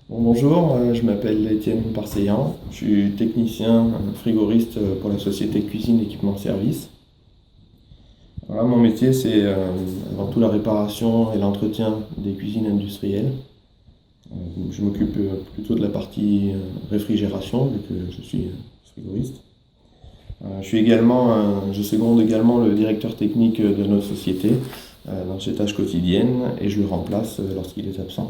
Bonjour, je m'appelle Étienne Parseillan, je suis technicien frigoriste pour la société Cuisine Équipement Service. Voilà, mon métier c'est avant tout la réparation et l'entretien des cuisines industrielles. Je m'occupe plutôt de la partie réfrigération vu que je suis frigoriste. Je seconde également le directeur technique de notre société dans ses tâches quotidiennes et je le remplace lorsqu'il est absent.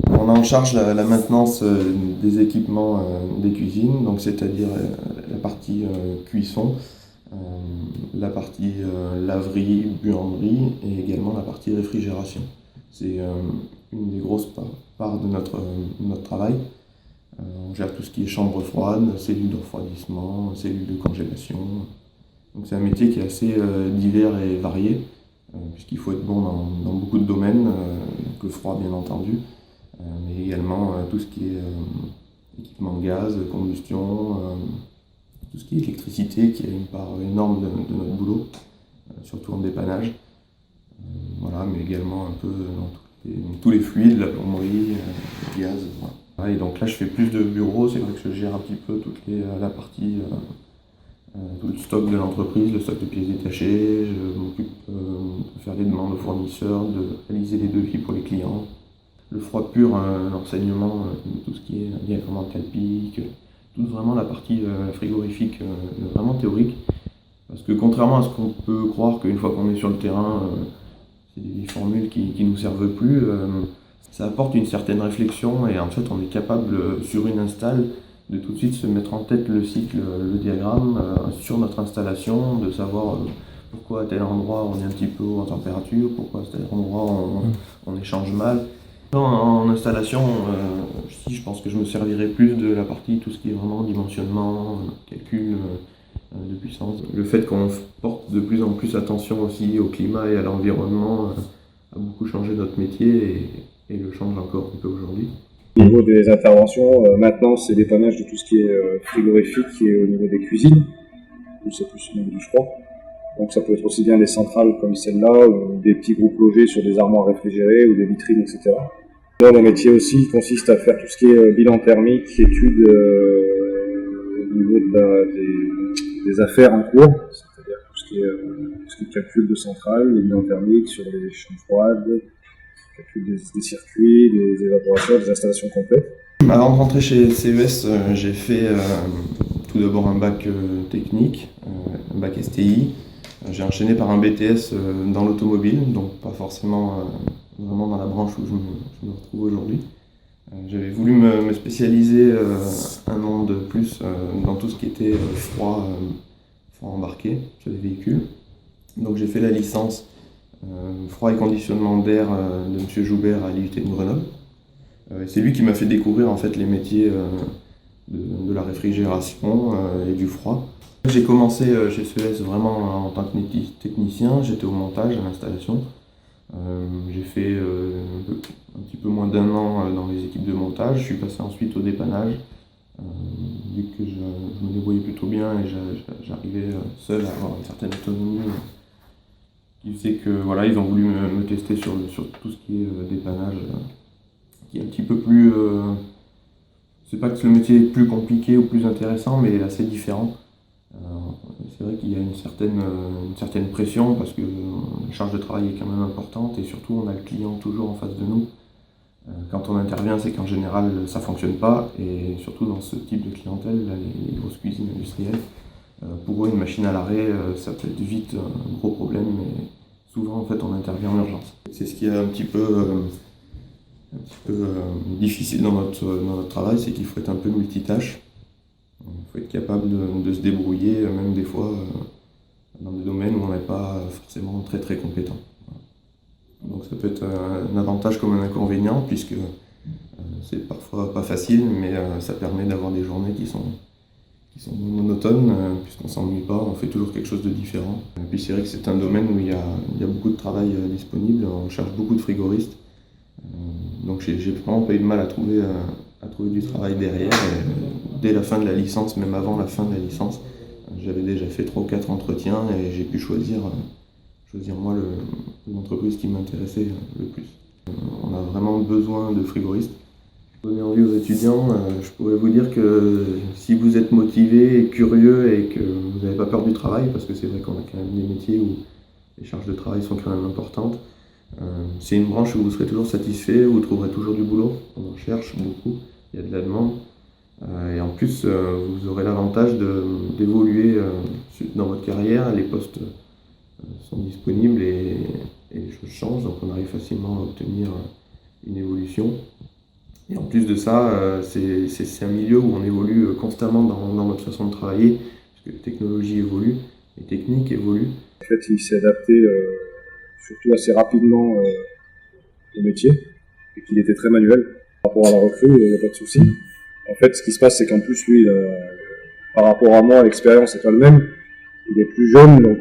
On a en charge la maintenance des équipements des cuisines, donc c'est-à-dire la partie cuisson, euh, la partie laverie, buanderie et également la partie réfrigération. C'est une des grosses parts de notre travail. On gère tout ce qui est chambre froide, cellules de refroidissement, cellules de congélation. Donc c'est un métier qui est assez divers et varié, puisqu'il faut être bon dans beaucoup de domaines, le froid bien entendu, mais également tout ce qui est équipement de gaz, combustion, tout ce qui est électricité, qui est une part énorme de notre boulot, surtout en dépannage. Voilà, mais également un peu dans tous les fluides, la plomberie, le gaz. Voilà. Et donc là, je fais plus de bureaux, c'est vrai que je gère un petit peu la partie, tout le stock de l'entreprise, le stock de pièces détachées, je m'occupe de faire les demandes aux fournisseurs, de réaliser les devis pour les clients. Le froid pur, l'enseignement, tout ce qui est diagramme calpique, toute vraiment la partie frigorifique vraiment théorique. Parce que contrairement à ce qu'on peut croire qu'une fois qu'on est sur le terrain, c'est des formules qui nous servent plus, ça apporte une certaine réflexion et en fait on est capable sur une install de tout de suite se mettre en tête le cycle, le diagramme sur notre installation, de savoir pourquoi à tel endroit on est un petit peu haut en température, pourquoi à tel endroit on échange mal. En installation, si je pense que je me servirai plus de la partie, tout ce qui est vraiment dimensionnement, calcul de puissance. Le fait qu'on porte de plus en plus attention aussi au climat et à l'environnement a beaucoup changé notre métier et le change encore un peu aujourd'hui. Au niveau des interventions, maintenance et dépannage de tout ce qui est frigorifique et au niveau des cuisines, où c'est plus au niveau du froid. Donc ça peut être aussi bien des centrales comme celle-là, ou des petits groupes logés sur des armoires réfrigérées ou des vitrines, etc. Moi, mon métier aussi consiste à faire tout ce qui est bilan thermique, études au niveau des affaires en cours, c'est-à-dire tout ce qui est calcul de centrales, les bilans thermiques sur les chambres froides, calcul des circuits, des évaporateurs, des installations complètes. Avant de rentrer chez CES, j'ai fait tout d'abord un bac technique, un bac STI. J'ai enchaîné par un BTS dans l'automobile, donc pas forcément vraiment dans la branche où je me retrouve aujourd'hui. J'avais voulu me spécialiser un an de plus dans tout ce qui était froid embarqué sur les véhicules. Donc j'ai fait la licence froid et conditionnement d'air de M. Joubert à l'IUT de Grenoble. C'est lui qui m'a fait découvrir en fait les métiers de la réfrigération et du froid. J'ai commencé chez Suez vraiment en tant que technicien, j'étais au montage, à l'installation. J'ai fait un petit peu moins d'un an dans les équipes de montage, je suis passé ensuite au dépannage. Vu que je me débrouillais plutôt bien et j'arrivais seul à avoir une certaine autonomie, qui faisait que voilà, ils ont voulu me tester sur tout ce qui est dépannage, qui est un petit peu plus. C'est pas que le métier est plus compliqué ou plus intéressant, mais assez différent. Euh, c'est vrai qu'il y a une certaine pression parce que la charge de travail est quand même importante et surtout on a le client toujours en face de nous. Quand on intervient, c'est qu'en général ça fonctionne pas et surtout dans ce type de clientèle, là, les grosses cuisines industrielles, pour eux une machine à l'arrêt, ça peut être vite un gros problème, mais souvent en fait on intervient en urgence. C'est ce qui est un petit peu difficile dans notre travail, c'est qu'il faut être un peu multitâche. Il faut être capable de se débrouiller, même des fois dans des domaines où on n'est pas forcément très très compétent. Donc ça peut être un avantage comme un inconvénient, puisque c'est parfois pas facile, mais ça permet d'avoir des journées qui sont monotones, puisqu'on ne s'ennuie pas, on fait toujours quelque chose de différent. Et puis c'est vrai que c'est un domaine où il y a beaucoup de travail disponible, on cherche beaucoup de frigoristes. Donc j'ai vraiment pas eu de mal à trouver du travail derrière. Et dès la fin de la licence, même avant la fin de la licence, j'avais déjà fait 3 ou 4 entretiens et j'ai pu choisir moi l'entreprise qui m'intéressait le plus. On a vraiment besoin de frigoristes. Donner envie aux étudiants, je pourrais vous dire que si vous êtes motivé et curieux et que vous n'avez pas peur du travail, parce que c'est vrai qu'on a quand même des métiers où les charges de travail sont quand même importantes, c'est une branche où vous serez toujours satisfait, où vous trouverez toujours du boulot. On en cherche beaucoup, il y a de la demande. Et en plus, vous aurez l'avantage d'évoluer dans votre carrière. Les postes sont disponibles et les choses changent, donc on arrive facilement à obtenir une évolution. Et en plus de ça, c'est un milieu où on évolue constamment dans notre façon de travailler, parce que la technologie évolue, les techniques évoluent. En fait, il s'est adapté surtout assez rapidement au métier, et qu'il était très manuel. Par rapport à la recrue, il n'y a pas de souci. En fait, ce qui se passe, c'est qu'en plus, lui, par rapport à moi, l'expérience n'est pas le même. Il est plus jeune, donc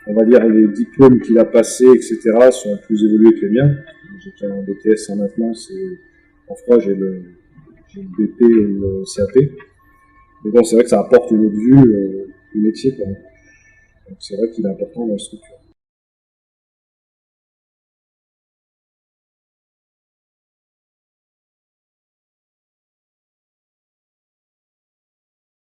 on va dire les diplômes qu'il a passés, etc., sont plus évolués que les miens. J'ai fait un BTS en maintenance et en froid, j'ai le BP et le CAP. Mais bon, c'est vrai que ça apporte une autre vue du métier, quoi. Donc c'est vrai qu'il est important dans la structure.